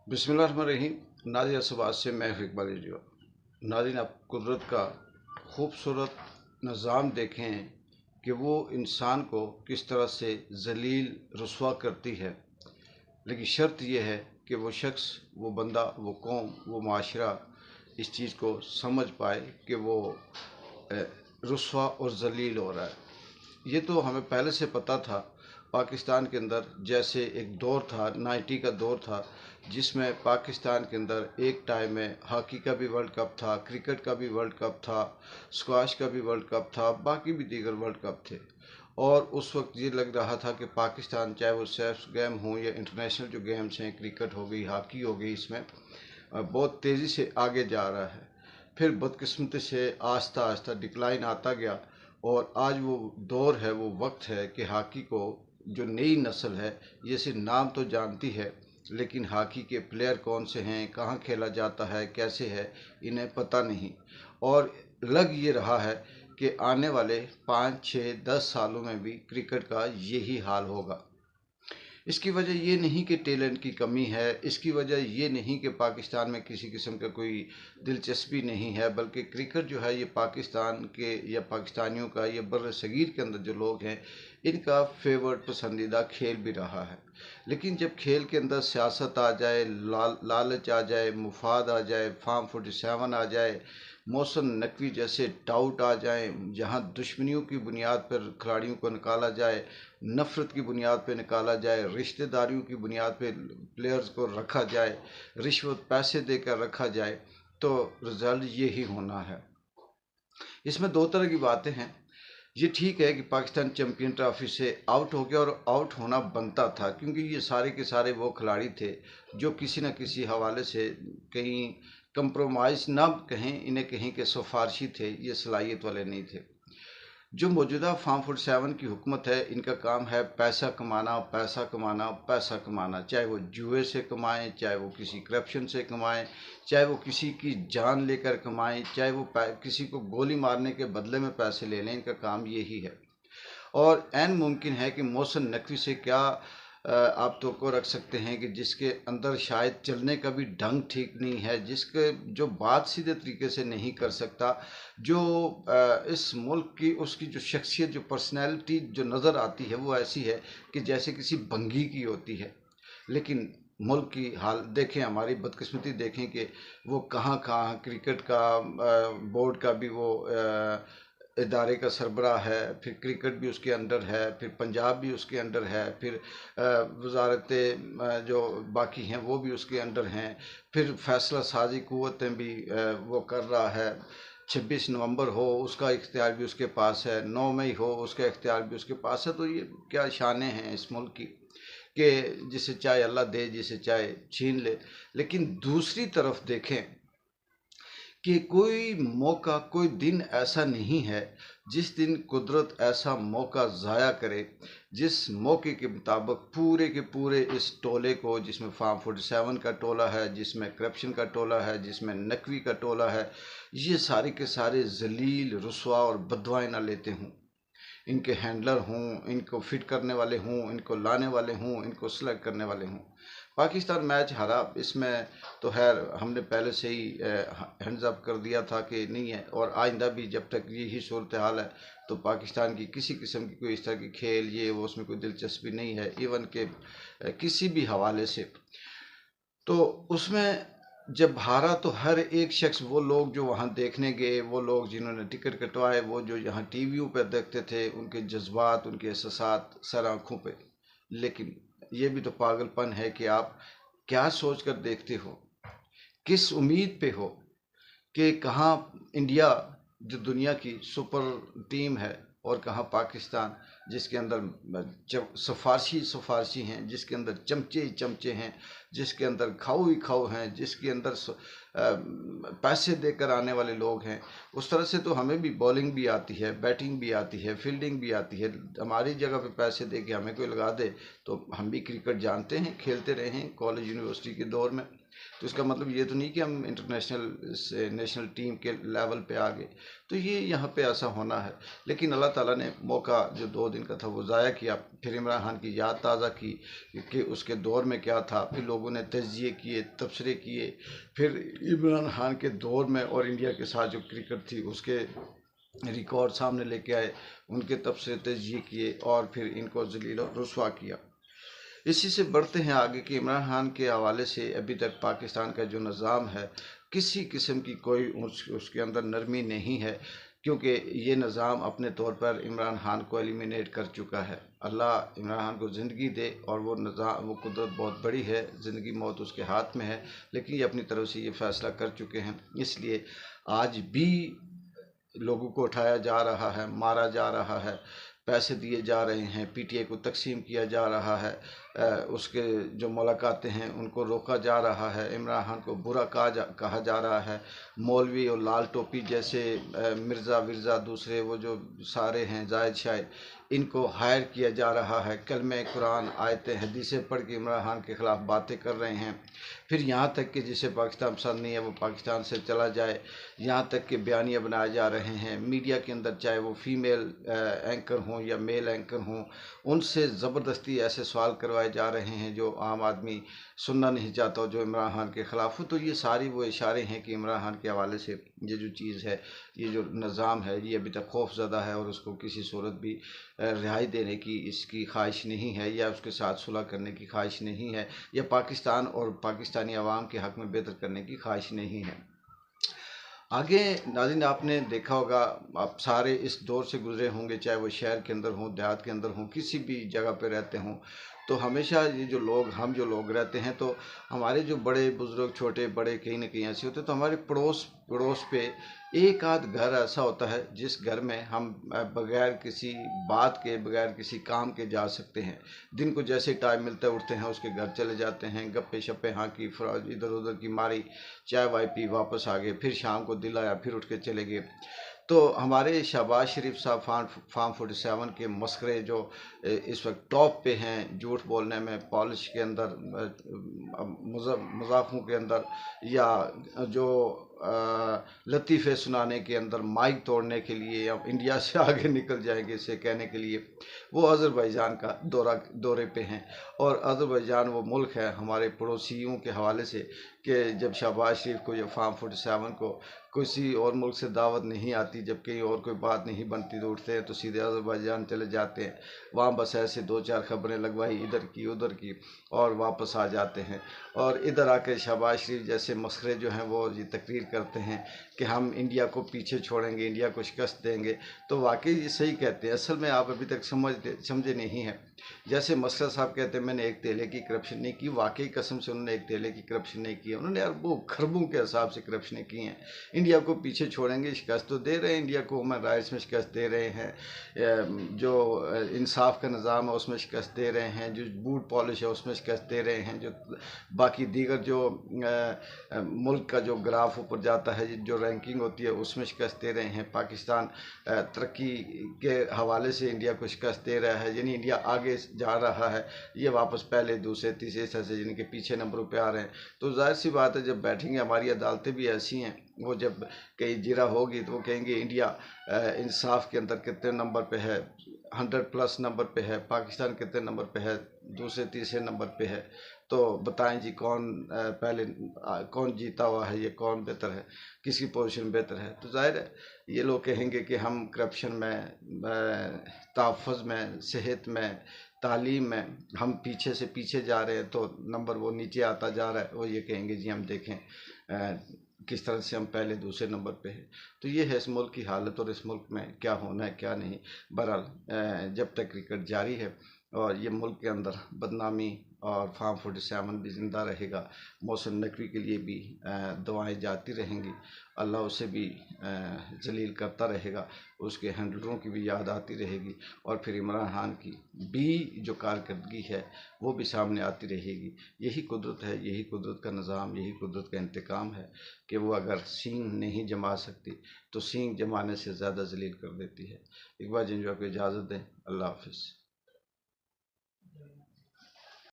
बिस्मिल्लाहिर्रहमानिर्रहीम। नाज़िर सुबास से मैं इकबाल रेडियो। नाज़रीन, आप कुदरत का खूबसूरत निज़ाम देखें कि वो इंसान को किस तरह से जलील रुसवा करती है, लेकिन शर्त यह है कि वो शख्स, वो बंदा, वो कौम, वो माशरा इस चीज़ को समझ पाए कि वो रुसवा और जलील हो रहा है। ये तो हमें पहले से पता था। पाकिस्तान के अंदर जैसे एक दौर था, 90 का दौर था, जिसमें पाकिस्तान के अंदर एक टाइम में हॉकी का भी वर्ल्ड कप था, क्रिकेट का भी वर्ल्ड कप था, स्क्वाश का भी वर्ल्ड कप था, बाकी भी दीगर वर्ल्ड कप थे। और उस वक्त ये लग रहा था कि पाकिस्तान, चाहे वो सिर्फ गेम हो या इंटरनेशनल जो गेम्स हैं, क्रिकेट हो गई, हॉकी हो गई, इसमें बहुत तेज़ी से आगे जा रहा है। फिर बदकिस्मती से आस्ता आस्ता डिक्लाइन आता गया और आज वो दौर है, वो वक्त है कि हॉकी को जो नई नस्ल है, ये सिर्फ नाम तो जानती है, लेकिन हॉकी के प्लेयर कौन से हैं, कहाँ खेला जाता है, कैसे है, इन्हें पता नहीं। और लग ये रहा है कि आने वाले 5, 6, 10 सालों में भी क्रिकेट का यही हाल होगा। इसकी वजह ये नहीं कि टैलेंट की कमी है, इसकी वजह ये नहीं कि पाकिस्तान में किसी किस्म का कोई दिलचस्पी नहीं है, बल्कि क्रिकेट जो है ये पाकिस्तान के या पाकिस्तानियों का या बर सगीर के अंदर जो लोग हैं, इनका फेवरेट पसंदीदा खेल भी रहा है। लेकिन जब खेल के अंदर सियासत आ जाए, लालच आ जाए, मुफाद आ जाए, फार्म 47 आ जाए, मोहसिन नकवी जैसे टाउट आ जाएं, जहां दुश्मनियों की बुनियाद पर खिलाड़ियों को निकाला जाए, नफ़रत की बुनियाद पर निकाला जाए, रिश्तेदारियों की बुनियाद पर प्लेयर्स को रखा जाए, रिश्वत पैसे देकर रखा जाए, तो रिज़ल्ट यही होना है। इसमें दो तरह की बातें हैं। ये ठीक है कि पाकिस्तान चैम्पियन ट्रॉफी से आउट हो गया, और आउट होना बनता था, क्योंकि ये सारे के सारे वो खिलाड़ी थे जो किसी न किसी हवाले से कहीं कंप्रोमाइज़ ना कहें, इन्हें कहें कि सिफारशी थे, ये सलाहियत वाले नहीं थे। जो मौजूदा फार्म 47 की हुकूमत है, इनका काम है पैसा कमाना, पैसा कमाना, पैसा कमाना। चाहे वो जुए से कमाएं, चाहे वो किसी करप्शन से कमाएं, चाहे वो किसी की जान लेकर कमाएं, चाहे वो किसी को गोली मारने के बदले में पैसे ले लें, इनका काम यही है। और ऐन मुमकिन है कि मोहसिन नकवी से क्या आप तो को रख सकते हैं कि जिसके अंदर शायद चलने का भी ढंग ठीक नहीं है, जिसके जो बात सीधे तरीके से नहीं कर सकता, जो इस मुल्क की उसकी जो शख्सियत, जो पर्सनैलिटी जो नज़र आती है, वो ऐसी है कि जैसे किसी भंगी की होती है। लेकिन मुल्क की हाल देखें, हमारी बदकिस्मती देखें कि वो कहाँ कहाँ क्रिकेट का बोर्ड का भी वो इदारे का सरबराह है, फिर क्रिकेट भी उसके अंडर है, फिर पंजाब भी उसके अंडर है, फिर वजारत जो बाकी हैं वो भी उसके अंडर हैं, फिर फैसला साजी क़ुव्वतें भी वो कर रहा है। 26 नवंबर हो, उसका इख्तियार भी उसके पास है, 9 मई हो, उसका इख्तियार भी उसके पास है। तो ये क्या शानें हैं इस मुल्क की कि जिसे चाहे अल्लाह दे, जिसे चाहे छीन ले। लेकिन दूसरी तरफ देखें कि कोई मौका, कोई दिन ऐसा नहीं है जिस दिन कुदरत ऐसा मौका ज़ाया करे, जिस मौके के मुताबिक पूरे के पूरे इस टोले को, जिसमें फार्म 47 का टोला है, जिसमें करप्शन का टोला है, जिसमें नकवी का टोला है, ये सारे के सारे जलील, रुसवा और बदवाएँ ना लेते हों। इनके हैंडलर हों, इनको फिट करने वाले हों, इनको लाने वाले हों, इनको सेलेक्ट करने वाले हों। पाकिस्तान मैच हारा, इसमें तो खैर हमने पहले से ही हैंड्स अप कर दिया था कि नहीं है, और आइंदा भी जब तक यही सूरत हाल है तो पाकिस्तान की किसी किस्म की कोई इस तरह की खेल ये वो उसमें कोई दिलचस्पी नहीं है, इवन के किसी भी हवाले से। तो उसमें जब हारा तो हर एक शख्स, वो लोग जो वहाँ देखने गए, वो लोग जिन्होंने टिकट कटवाए, वो जो यहाँ टीवियों पर देखते थे, उनके जज्बात, उनके एहसासात सर आँखों पे। लेकिन ये भी तो पागलपन है कि आप क्या सोच कर देखते हो, किस उम्मीद पे हो कि कहाँ इंडिया जो दुनिया की सुपर टीम है, और कहाँ पाकिस्तान जिसके अंदर सिफारशी हैं, जिसके अंदर चमचे ही चमचे हैं, जिसके अंदर खाऊ ही खाऊ हैं, जिसके अंदर पैसे देकर आने वाले लोग हैं। उस तरह से तो हमें भी बॉलिंग भी आती है, बैटिंग भी आती है, फील्डिंग भी आती है। हमारी जगह पे पैसे दे के हमें कोई लगा दे तो हम भी क्रिकेट जानते हैं, खेलते रहे हैं कॉलेज यूनिवर्सिटी के दौर में। तो इसका मतलब ये तो नहीं कि हम इंटरनेशनल से नेशनल टीम के लेवल पे आ गए। तो ये यहाँ पे ऐसा होना है। लेकिन अल्लाह ताला ने मौका जो 2 दिन दिन का था वो ज़ाया किया। फिर इमरान खान की याद ताज़ा की कि उसके दौर में क्या था। फिर लोगों ने तज्जिए किए, तबसरे किए। फिर इमरान खान के दौर में और इंडिया के साथ जो क्रिकेट थी उसके रिकॉर्ड सामने लेके आए, उनके तबसरे तज्जिए किए और फिर इनको जलील और रुस्वा किया। इसी से बढ़ते हैं आगे कि इमरान खान के हवाले से अभी तक पाकिस्तान का जो निज़ाम है, किसी किस्म की कोई उसके अंदर नरमी नहीं है, क्योंकि ये निज़ाम अपने तौर पर इमरान खान को एलिमिनेट कर चुका है। अल्लाह इमरान खान को ज़िंदगी दे, और वो कुदरत बहुत बड़ी है, ज़िंदगी मौत उसके हाथ में है, लेकिन ये अपनी तरफ से ये फ़ैसला कर चुके हैं। इसलिए आज भी लोगों को उठाया जा रहा है, मारा जा रहा है, पैसे दिए जा रहे हैं, पीटीआई को तकसीम किया जा रहा है, उसके जो मुलाकातें हैं उनको रोका जा रहा है, इमरान खान को बुरा कहा जा रहा है। मौलवी और लाल टोपी जैसे मिर्ज़ा विर्ज़ा दूसरे वो जो सारे हैं जायद शायद, इनको हायर किया जा रहा है। कलमे कुरान आयतें हदीसें पढ़ के इमरान खान के ख़िलाफ़ बातें कर रहे हैं। फिर यहाँ तक कि जिसे पाकिस्तान पसंद नहीं है वो पाकिस्तान से चला जाए, यहाँ तक कि बयानियाँ बनाए जा रहे हैं मीडिया के अंदर, चाहे वो फीमेल एंकर हों या मेल एंकर हों, उनसे ज़बरदस्ती ऐसे सवाल करवाए जा रहे हैं जो आम आदमी सुनना नहीं चाहता, जो इमरान खान के ख़िलाफ़ हो। तो ये सारी वो इशारे हैं कि इमरान खान के हवाले से ये जो चीज़ है, ये जो निज़ाम है, ये अभी तक खौफज़दा है और उसको किसी सूरत भी रिहाई देने की इसकी ख्वाहिश नहीं है, या उसके साथ सुलह करने की ख्वाहिश नहीं है, या पाकिस्तान और पाकिस्तानी अवाम के हक़ में बेहतर करने की ख्वाहिश नहीं है। आगे नाज़रीन आपने देखा होगा, आप सारे इस दौर से गुजरे होंगे, चाहे वो शहर के अंदर हों, देहात के अंदर हों, किसी भी जगह पे रहते हों, तो हमेशा ये जो लोग हम जो लोग रहते हैं, तो हमारे जो बड़े बुज़ुर्ग छोटे बड़े कहीं ना कहीं ऐसे होते हैं, तो हमारे पड़ोस पे एक आध घर ऐसा होता है जिस घर में हम बगैर किसी बात के, बगैर किसी काम के जा सकते हैं। दिन को जैसे टाइम मिलता है उठते हैं, उसके घर चले जाते हैं, गप्पे शप्पे हाँ की, इधर उधर की मारी, चाय वाय पी, वापस आ गए, फिर शाम को दिल आया फिर उठ के चले गए। तो हमारे शहबाज शरीफ साहब फार्म 47 के मस्करे जो इस वक्त टॉप पे हैं, झूठ बोलने में, पॉलिश के अंदर, मजाकों के अंदर, या जो लतीफ़े सुनाने के अंदर, माइक तोड़ने के लिए, या इंडिया से आगे निकल जाएंगे इसे कहने के लिए, वो अज़रबैजान का दौरे पे हैं। और अज़रबैजान वो मुल्क है हमारे पड़ोसियों के हवाले से कि जब शहबाज शरीफ को या फार्म 47 को किसी और मुल्क से दावत नहीं आती, जब कहीं और कोई बात नहीं बनती, तो उठते हैं तो सीधे अज़रबैजान चले जाते हैं। वहाँ बस ऐसे दो चार खबरें लगवाई इधर की उधर की और वापस आ जाते हैं। और इधर आकर शहबाज शरीफ जैसे मस्खरे जो हैं वो ये तकरीर करते हैं कि हम इंडिया को पीछे छोड़ेंगे, इंडिया को शिकस्त देंगे। तो वाकई ये सही कहते हैं। असल में आप अभी तक समझे नहीं हैं। जैसे मस्कर साहब कहते हैं मैंने एक तेले की करप्शन नहीं की, वाकई कसम से उन्होंने एक तेले की करप्शन नहीं की, उन्होंने अरबों खरबों के हिसाब से करप्शनें की हैं। इंडिया को पीछे छोड़ेंगे, शिकस्त तो दे रहे हैं, इंडिया को ह्यूमन राइट्स में शिकस्त दे रहे हैं, जो इंसाफ का निज़ाम है उसमें शिकस्त दे रहे हैं, जो बूट पॉलिश है उसमें शिकस्त दे रहे हैं, जो बाकी दीगर जो मुल्क का जो ग्राफ ऊपर जाता है, जो रैंकिंग होती है उसमें शिकस्त दे रहे हैं। पाकिस्तान तरक्की के हवाले से इंडिया को शिकस्त दे रहा है, यानी इंडिया आगे जा रहा है, ये वापस पहले दूसरे तीसरे से जिनके पीछे नंबरों पे आ रहे हैं। तो जाहिर सी बात है जब बैठेंगे, हमारी अदालतें भी ऐसी हैं, वो जब कहीं जिरा होगी तो वो कहेंगे इंडिया इंसाफ के अंदर कितने नंबर पे है, 100+ नंबर पे है, पाकिस्तान कितने नंबर पे है, दूसरे तीसरे नंबर पे है। तो बताएं जी कौन पहले कौन जीता हुआ है, ये कौन बेहतर है, किसकी पोजीशन बेहतर है। तो जाहिर है ये लोग कहेंगे कि हम करप्शन में, तहफ़्फ़ुज़ में, सेहत में, तालीम में हम पीछे से पीछे जा रहे हैं, तो नंबर वो नीचे आता जा रहा है। वो ये कहेंगे जी हम देखें किस तरह से हम पहले दूसरे नंबर पे हैं। तो ये है इस मुल्क की हालत और इस मुल्क में क्या होना है क्या नहीं। बहरहाल जब तक क्रिकेट जारी है और ये मुल्क के अंदर बदनामी और फार्म 47 भी ज़िंदा रहेगा, मोहसिन नकवी के लिए भी दुआएं जाती रहेंगी, अल्लाह उसे भी जलील करता रहेगा, उसके हैंडलरों की भी याद आती रहेगी, और फिर इमरान खान की भी जो कारकर्दगी है वो भी सामने आती रहेगी। यही कुदरत है, यही कुदरत का निज़ाम, यही कुदरत का इंतकाम है कि वो अगर सींग नहीं जमा सकती तो सींग जमाने से ज़्यादा जलील कर देती है। इकबाल जिंजवा को इजाज़त दें। अल्लाह हाफ़िज़।